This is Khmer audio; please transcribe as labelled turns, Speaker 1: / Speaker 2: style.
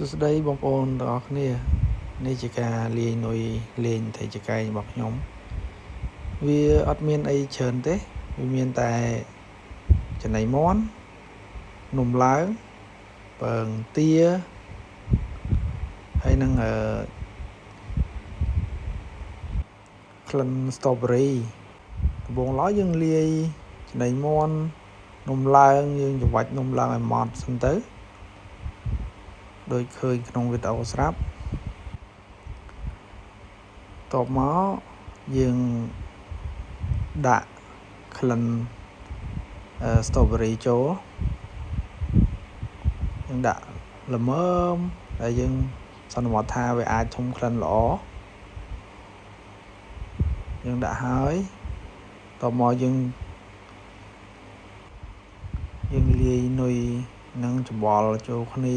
Speaker 1: សួស្តីបងប្អូនទាំងអស់គ្នានេះជាការលាយនុយលេងតែចកែងរបស់ខ្ញុំវាអត់មានអីច្រើនទេវាមានតែចំណៃមាន់នំឡើងពងទាហើយនឹងក្លិន strawberry ដំបូងឡើយយើងលាយចំណៃមាន់នំឡើងយើងច្របាច់នំឡើងឲ្យម៉ត់សិនទៅដូចឃើញក្នុងវីដេអូស្រាប់តបមកយើងដាក់ក្លិនstrawberry ចូលយើងដាក់ល្មមហើយយើងសន្មតថាវាអាចធំក្លិនល្អយើងដាក់ហើយតបមកយើងលាយនុយនឹងច្បល់ចូលគ្នា